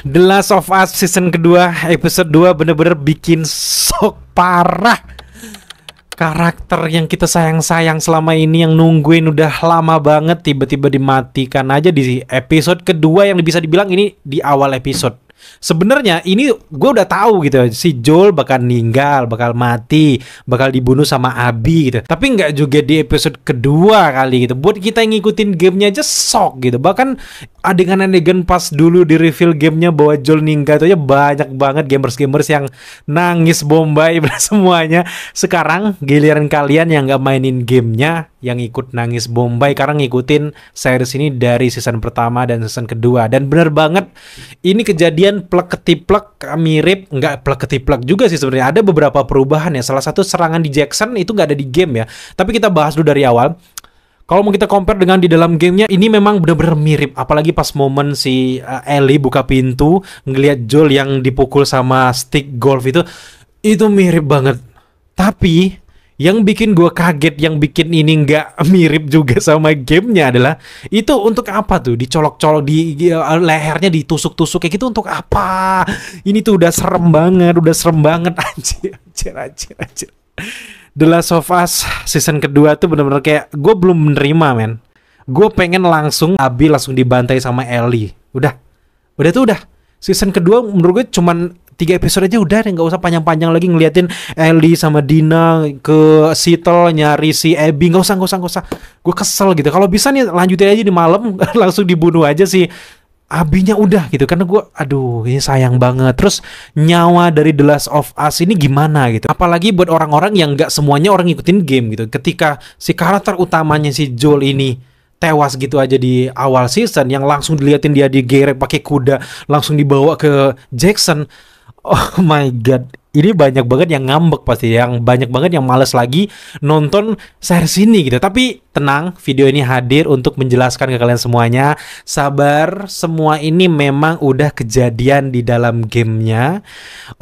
The Last of Us season kedua episode 2 bener-bener bikin shock parah. Karakter yang kita sayang-sayang selama ini, yang nungguin udah lama banget, tiba-tiba dimatikan aja di episode kedua yang bisa dibilang ini di awal episode. Sebenarnya ini gue udah tahu gitu, si Joel bakal meninggal, bakal mati, bakal dibunuh sama Abby gitu. Tapi nggak juga di episode kedua kali gitu. Buat kita yang ngikutin gamenya aja shock gitu. Bahkan adegan-adegan pas dulu di reveal gamenya bahwa Joel meninggal itu aja banyak banget gamers-gamers yang nangis bombay semuanya. Sekarang giliran kalian yang nggak mainin gamenya, yang ikut nangis bombay karena ngikutin series ini dari season pertama dan season kedua. Dan bener banget ini kejadian plek ketiplek, mirip, nggak plek ketiplek juga sih sebenarnya. Ada beberapa perubahan ya. Salah satu serangan di Jackson itu nggak ada di game ya. Tapi kita bahas dulu dari awal. Kalau mau kita compare dengan di dalam gamenya, ini memang benar-benar mirip. Apalagi pas momen si Ellie buka pintu, ngelihat Joel yang dipukul sama stick golf itu mirip banget. Tapi yang bikin gue kaget, yang bikin ini nggak mirip juga sama gamenya adalah itu untuk apa tuh dicolok-colok di lehernya, ditusuk-tusuk kayak gitu untuk apa? Ini tuh udah serem banget anjir. The Last of Us season kedua tuh bener-bener kayak gue belum menerima men. Gue pengen langsung Abby langsung dibantai sama Ellie. Udah tuh udah. Season kedua menurut gue cuman 3 episode aja udah deh, nggak usah panjang-panjang lagi ngeliatin Ellie sama Dina ke Seattle nyari si Abby. Nggak usah. Gue kesel gitu. Kalau bisa nih lanjutin aja di malam langsung dibunuh aja si Abinya udah gitu, karena gue ini sayang banget. Terus nyawa dari The Last of Us ini gimana gitu, apalagi buat orang-orang yang nggak semuanya orang ngikutin game gitu. Ketika si karakter utamanya si Joel ini tewas gitu aja di awal season, yang langsung diliatin dia digerek pakai kuda langsung dibawa ke Jackson. Oh my god, ini banyak banget yang ngambek pasti, yang banyak banget yang males lagi nonton series ini gitu. Tapi tenang, video ini hadir untuk menjelaskan ke kalian semuanya. Sabar, semua ini memang udah kejadian di dalam gamenya.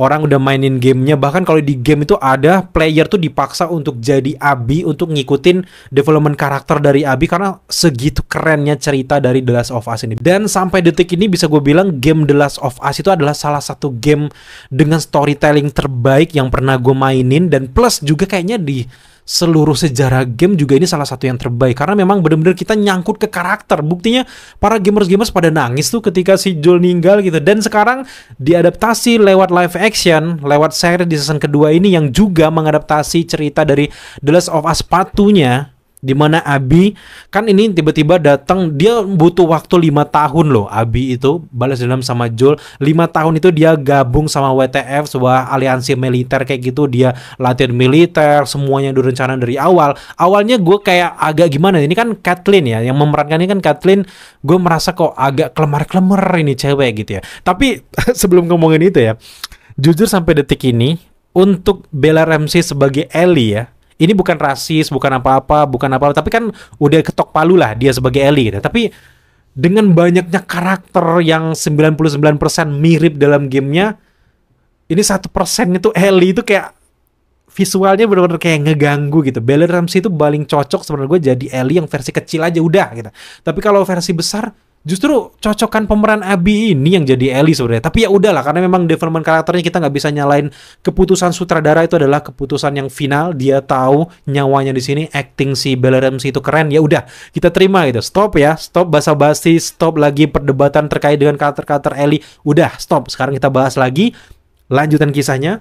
Orang udah mainin gamenya, bahkan kalau di game itu ada player tuh dipaksa untuk jadi Abby, untuk ngikutin development karakter dari Abby, karena segitu kerennya cerita dari The Last of Us ini. Dan sampai detik ini bisa gue bilang game The Last of Us itu adalah salah satu game dengan storytelling terbaik yang pernah gue mainin. Dan plus juga kayaknya di seluruh sejarah game juga ini salah satu yang terbaik, karena memang benar-benar kita nyangkut ke karakter. Buktinya para gamers pada nangis tuh ketika si Joel meninggal gitu. Dan sekarang diadaptasi lewat live action, lewat series di season kedua ini yang juga mengadaptasi cerita dari The Last of Us Part 2-nya, dimana Abby kan ini tiba-tiba datang, dia butuh waktu 5 tahun loh. Abby itu balas dendam sama Joel 5 tahun, itu dia gabung sama WTF, sebuah aliansi militer kayak gitu. Dia latihan militer, semuanya direncanakan dari awal. Awalnya gue kayak agak gimana, ini kan Caitlyn ya yang memerankan ini kan Caitlyn, gue merasa kok agak kelemar-kelemar ini cewek gitu ya. Tapi sebelum ngomongin itu ya, jujur sampai detik ini untuk Bella Ramsey sebagai Ellie ya, ini bukan rasis, bukan apa-apa, tapi kan udah ketok palu lah dia sebagai Ellie gitu. Tapi dengan banyaknya karakter yang 99% mirip dalam gamenya, ini 1% itu Ellie itu kayak visualnya benar-benar kayak ngeganggu gitu. Bella Ramsey itu paling cocok sebenarnya gue jadi Ellie yang versi kecil aja udah gitu. Tapi kalau versi besar, justru cocokan pemeran Abby ini yang jadi Ellie sebenarnya. Tapi ya udahlah, karena memang development karakternya kita nggak bisa nyalain. Keputusan sutradara itu adalah keputusan yang final. Dia tahu nyawanya di sini, acting si Bella Ramsey itu keren. Ya udah, kita terima gitu. Stop ya, stop basa-basi, stop lagi perdebatan terkait dengan karakter Ellie. Udah, stop. Sekarang kita bahas lagi lanjutan kisahnya.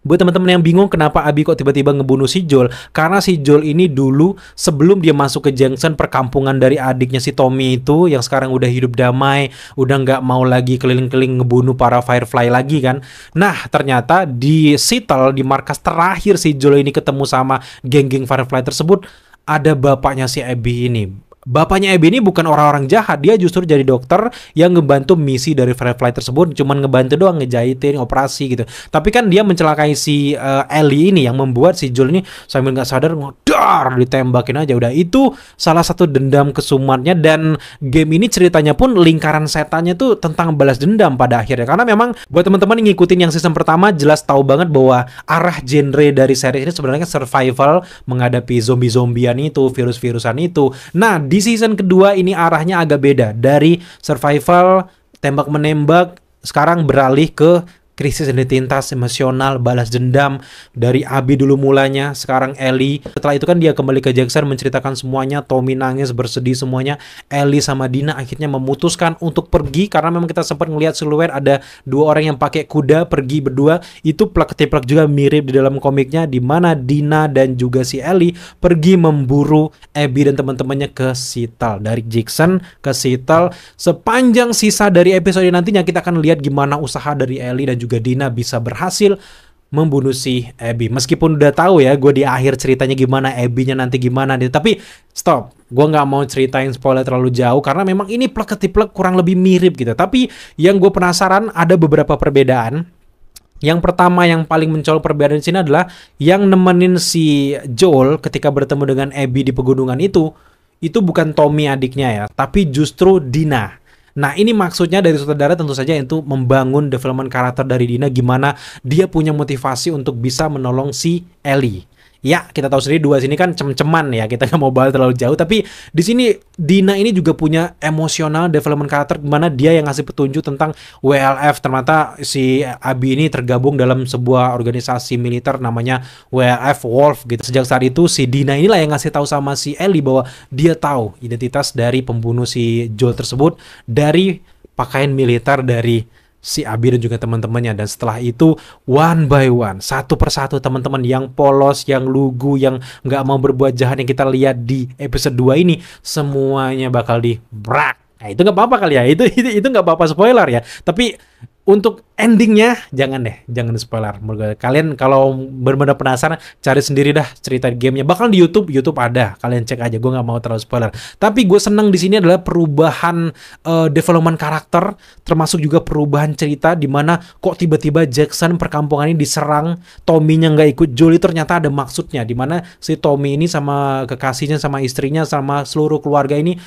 Buat teman-teman yang bingung kenapa Abby kok tiba-tiba ngebunuh si Joel, karena si Joel ini dulu sebelum dia masuk ke Jackson, perkampungan dari adiknya si Tommy itu yang sekarang udah hidup damai, udah nggak mau lagi keliling-keliling ngebunuh para Firefly lagi kan. Nah ternyata di Seattle, di markas terakhir si Joel ini ketemu sama geng-geng Firefly tersebut, ada bapaknya si Abby ini. Bapaknya Abby ini bukan orang-orang jahat, dia justru jadi dokter yang ngebantu misi dari Firefly tersebut, cuman ngebantu doang, ngejahitin, operasi gitu. Tapi kan dia mencelakai si Ellie ini yang membuat si Joel ini sambil nggak sadar ngedar ditembakin aja. Udah, itu salah satu dendam kesumatnya. Dan game ini ceritanya pun lingkaran setannya tuh tentang balas dendam pada akhirnya. Karena memang buat teman-teman yang ngikutin yang season pertama jelas tahu banget bahwa arah genre dari series ini sebenarnya survival, menghadapi zombie-zombian itu, virus-virusan itu. Nah di season kedua ini arahnya agak beda dari survival, tembak-menembak, sekarang beralih ke krisis identitas, emosional, balas dendam. Dari Abi dulu mulanya, sekarang Ellie. Setelah itu kan dia kembali ke Jackson menceritakan semuanya. Tommy nangis, bersedih semuanya. Ellie sama Dina akhirnya memutuskan untuk pergi karena memang kita sempat ngelihat siluet ada dua orang yang pakai kuda pergi berdua. Itu plak-ketiplak juga mirip di dalam komiknya, di mana Dina dan juga si Ellie pergi memburu Abby dan teman-temannya ke Seattle. Dari Jackson ke Seattle. Sepanjang sisa dari episode nantinya kita akan lihat gimana usaha dari Ellie dan juga Dina bisa berhasil membunuh si Abby. Meskipun udah tahu ya gue di akhir ceritanya gimana, Abby-nya nanti gimana nih. Tapi stop, gue nggak mau ceritain spoiler terlalu jauh karena memang ini plek-ketiplek kurang lebih mirip gitu. Tapi yang gue penasaran ada beberapa perbedaan. Yang pertama yang paling mencolok perbedaan di sini adalah yang nemenin si Joel ketika bertemu dengan Abby di pegunungan itu bukan Tommy adiknya ya, tapi justru Dina. Nah ini maksudnya dari sutradara tentu saja itu membangun development karakter dari Dina, gimana dia punya motivasi untuk bisa menolong si Ellie. Ya kita tahu sendiri dua sini kan cem-ceman ya, kita nggak mau bahas terlalu jauh, tapi di sini Dina ini juga punya emosional development karakter, gimana dia yang ngasih petunjuk tentang WLF. Ternyata si Abi ini tergabung dalam sebuah organisasi militer namanya WLF Wolf gitu. Sejak saat itu si Dina inilah yang ngasih tahu sama si Ellie bahwa dia tahu identitas dari pembunuh si Joel tersebut dari pakaian militer dari si Abi dan juga teman-temannya. Dan setelah itu one by one, satu persatu teman-teman yang polos, yang lugu, yang nggak mau berbuat jahat yang kita lihat di episode 2 ini semuanya bakal dibrak. Nah itu nggak apa-apa kali ya, itu nggak apa-apa spoiler ya. Tapi untuk endingnya jangan deh, jangan spoiler. Kalian kalau benar-benar penasaran cari sendiri dah cerita gamenya. Bahkan di YouTube ada, kalian cek aja. Gue nggak mau terlalu spoiler. Tapi gue seneng di sini adalah perubahan development karakter, termasuk juga perubahan cerita di mana kok tiba-tiba Jackson perkampungan ini diserang, Tommy-nya nggak ikut Joel, itu ternyata ada maksudnya. Di mana si Tommy ini sama kekasihnya, sama istrinya, sama seluruh keluarga ini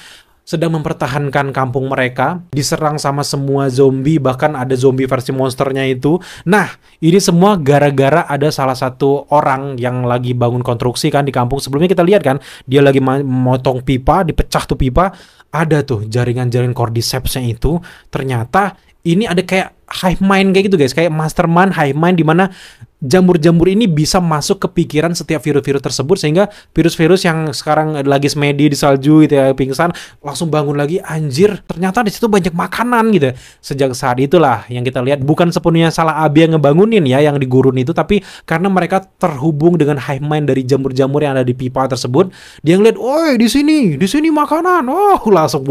sedang mempertahankan kampung mereka, diserang sama semua zombie, bahkan ada zombie versi monsternya itu. Nah, ini semua gara-gara ada salah satu orang yang lagi bangun konstruksi kan di kampung. Sebelumnya kita lihat kan, dia lagi motong pipa, dipecah tuh pipa, ada tuh jaringan-jaringan cordyceps-nya itu. Ternyata ini ada kayak hive mind kayak gitu guys, kayak mastermind hive mind di mana jamur-jamur ini bisa masuk ke pikiran setiap virus-virus tersebut, sehingga virus-virus yang sekarang lagi semedi di salju gitu ya, pingsan, langsung bangun lagi. Anjir, ternyata di situ banyak makanan gitu. Sejak saat itulah yang kita lihat bukan sepenuhnya salah Abi yang ngebangunin ya, yang di gurun itu, tapi karena mereka terhubung dengan hive mind dari jamur-jamur yang ada di pipa tersebut. Dia ngeliat, "Oi, di sini makanan." Oh, langsung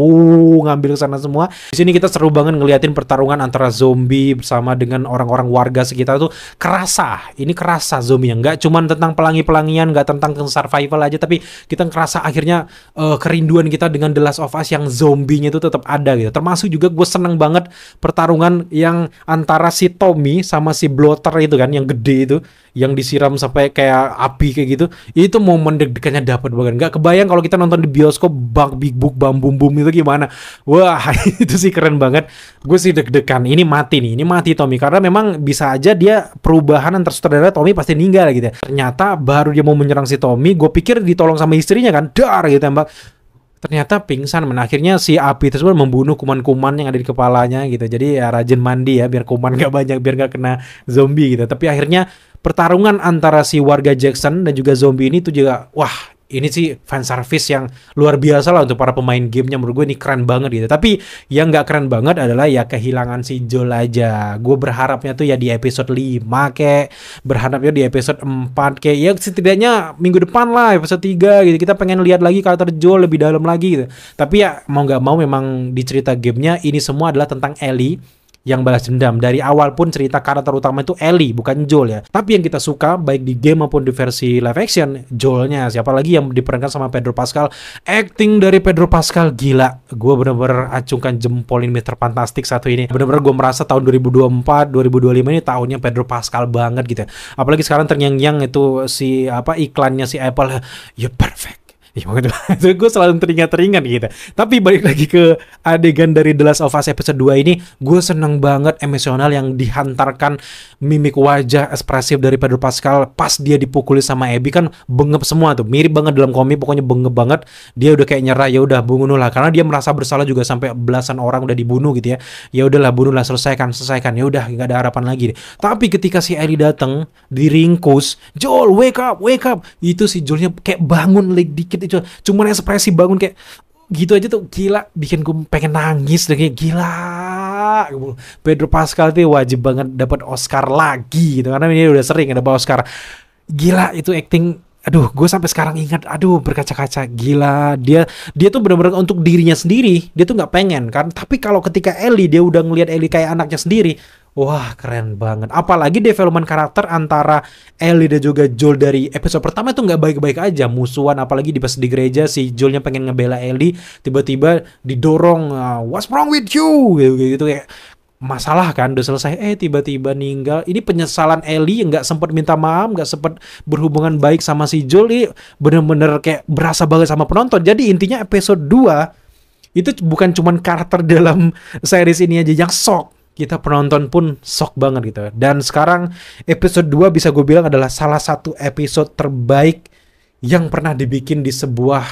ngambil ke sana semua. Di sini kita seru banget ngeliatin pertarungan antara zombie bersama dengan orang-orang warga sekitar tuh kerasa. Ini kerasa zombie yang nggak cuman tentang pelangi-pelangian, nggak tentang survival aja, tapi kita ngerasa akhirnya kerinduan kita dengan The Last of Us yang zombinya itu tetap ada gitu. Termasuk juga gue seneng banget pertarungan yang antara si Tommy sama si Blotter itu kan, yang gede itu, yang disiram sampai kayak api kayak gitu. Itu momen deg-degannya dapat banget. Nggak kebayang kalau kita nonton di bioskop big book bam bum bum itu gimana. Wah itu sih keren banget. Gue sih deg-degan. Ini mati Tommy, karena memang bisa aja dia perubahan antar sutradara, Tommy pasti meninggal gitu ya. Ternyata baru dia mau menyerang si Tommy, gue pikir ditolong sama istrinya kan, dar gitu tembak. Ternyata pingsan. Akhirnya si api tersebut membunuh kuman-kuman yang ada di kepalanya gitu. Jadi ya rajin mandi ya biar kuman gak banyak, biar gak kena zombie gitu. Tapi akhirnya pertarungan antara si warga Jackson dan juga zombie ini tuh juga, wah ini sih fan service yang luar biasa lah untuk para pemain gamenya. Menurut gue ini keren banget gitu. Tapi yang gak keren banget adalah ya kehilangan si Joel aja. Gue berharapnya tuh ya di episode 5 kek, berharapnya di episode 4 kek, ya setidaknya minggu depan lah episode 3 gitu. Kita pengen lihat lagi karakter Joel lebih dalam lagi gitu. Tapi ya mau gak mau memang di cerita gamenya ini semua adalah tentang Ellie yang balas dendam. Dari awal pun cerita karakter utama itu Ellie, bukan Joel ya. Tapi yang kita suka baik di game maupun di versi live action, Joelnya. Siapa lagi yang diperankan sama Pedro Pascal. Acting dari Pedro Pascal gila. Gue bener-bener acungkan jempol, ini Mr. Fantastic satu ini. Bener-bener gue merasa tahun 2024, 2025 ini tahunnya Pedro Pascal banget gitu ya. Apalagi sekarang terngiang-ngiang itu si iklannya si Apple. You perfect. Ya, itu gue selalu teringat-teringat gitu. Tapi balik lagi ke adegan dari The Last of Us episode 2 ini, gue seneng banget emosional yang dihantarkan mimik wajah ekspresif dari Pedro Pascal pas dia dipukuli sama Abby kan bengep semua tuh. Mirip banget dalam komik, pokoknya bengep banget. Dia udah kayak nyerah, ya udah bunuh lah karena dia merasa bersalah juga sampai belasan orang udah dibunuh gitu ya. Ya udahlah bunuhlah, selesaikan. Ya udah nggak ada harapan lagi deh. Tapi ketika si Ellie datang, diringkus, Joel wake up. Itu si Joelnya kayak bangun dikit itu, cuman ekspresi bangun kayak gitu aja tuh gila, bikin gue pengen nangis deh, kayak gila. Pedro Pascal tuh wajib banget dapat Oscar lagi gitu karena ini udah sering dapat Oscar. Gila itu acting. Aduh, gue sampai sekarang ingat, aduh berkaca-kaca, gila dia tuh benar-benar untuk dirinya sendiri, dia tuh nggak pengen kan, tapi kalau ketika Ellie dia udah ngelihat Ellie kayak anaknya sendiri, wah keren banget. Apalagi development karakter antara Ellie dan juga Joel dari episode pertama itu nggak baik-baik aja, musuhan, apalagi pas di gereja si Joelnya pengen ngebela Ellie, tiba-tiba didorong, what's wrong with you, gitu kayak masalah kan udah selesai tiba-tiba ninggal. Ini penyesalan Ellie yang nggak sempat minta maaf, nggak sempat berhubungan baik sama si Joel, ini bener-bener kayak berasa banget sama penonton. Jadi intinya episode 2 itu bukan cuman karakter dalam series ini aja yang shock, kita penonton pun shock banget gitu. Dan sekarang episode 2 bisa gue bilang adalah salah satu episode terbaik yang pernah dibikin di sebuah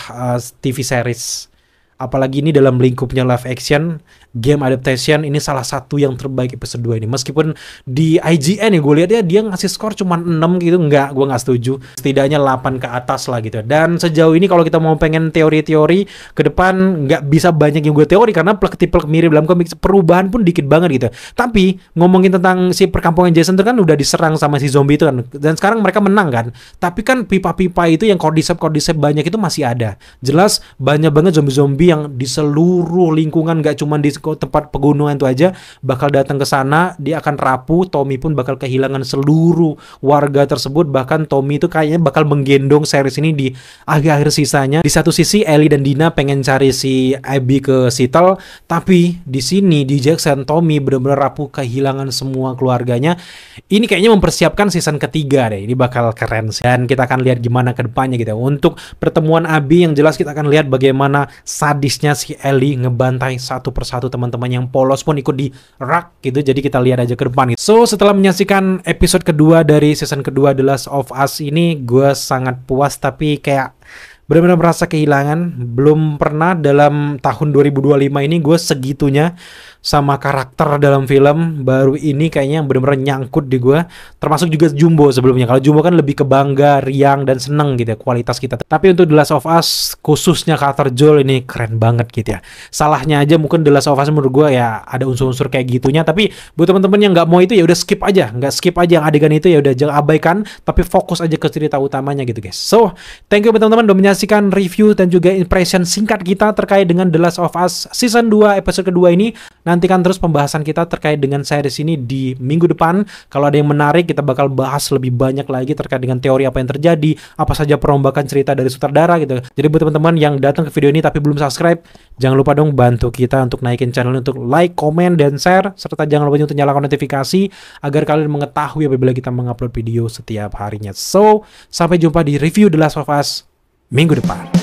TV series. Apalagi ini dalam lingkupnya live action, game adaptation, ini salah satu yang terbaik episode 2 ini. Meskipun di IGN ya gue lihat ya dia ngasih skor cuma 6 gitu, gue nggak setuju. Setidaknya 8 ke atas lah gitu. Dan sejauh ini kalau kita mau pengen teori-teori ke depan, nggak bisa banyak yang gue teori karena plek-plek mirip dalam komik, perubahan pun dikit banget gitu. Tapi ngomongin tentang si perkampungan Jason itu kan udah diserang sama si zombie itu kan, dan sekarang mereka menang kan. Tapi kan pipa-pipa itu yang kordisep banyak itu masih ada. Jelas banyak banget zombie-zombie yang di seluruh lingkungan, gak cuma di tempat pegunungan itu aja, bakal datang ke sana, dia akan rapuh. Tommy pun bakal kehilangan seluruh warga tersebut. Bahkan Tommy itu kayaknya bakal menggendong series ini di akhir-akhir sisanya. Di satu sisi Ellie dan Dina pengen cari si Abby ke Seattle, tapi di sini di Jackson Tommy benar-benar rapuh, kehilangan semua keluarganya. Ini kayaknya mempersiapkan season ketiga deh. Ini bakal keren sih. Dan kita akan lihat gimana ke depannya gitu. Untuk pertemuan Abby yang jelas kita akan lihat bagaimana sadisnya si Ellie ngebantai satu persatu teman-teman yang polos pun ikut di rak gitu. Jadi kita lihat aja ke depan gitu. So setelah menyaksikan episode kedua dari season kedua The Last of Us ini, gue sangat puas tapi kayak benar-benar merasa kehilangan. Belum pernah dalam tahun 2025 ini gue segitunya sama karakter dalam film. Baru ini kayaknya yang benar-benar nyangkut di gue. Termasuk juga Jumbo sebelumnya. Kalau Jumbo kan lebih ke bangga, riang, dan seneng gitu ya kualitas kita. Tapi untuk The Last of Us, khususnya karakter Joel ini keren banget gitu ya. Salahnya aja mungkin The Last of Us menurut gue ya ada unsur-unsur kayak gitunya. Tapi buat teman-teman yang nggak mau itu ya udah skip aja. Nggak skip aja yang adegan itu, ya udah jangan abaikan. Tapi fokus aja ke cerita utamanya gitu guys. So, thank you teman-teman udah menyaksikan review dan juga impression singkat kita terkait dengan The Last of Us Season 2 episode kedua ini. Nantikan terus pembahasan kita terkait dengan series ini di minggu depan. Kalau ada yang menarik, kita bakal bahas lebih banyak lagi terkait dengan teori apa yang terjadi, apa saja perombakan cerita dari sutradara gitu. Jadi buat teman-teman yang datang ke video ini tapi belum subscribe, jangan lupa dong bantu kita untuk naikin channel, untuk like, komen, dan share. Serta jangan lupa untuk nyalakan notifikasi agar kalian mengetahui apabila kita mengupload video setiap harinya. So, sampai jumpa di review The Last of Us minggu depan.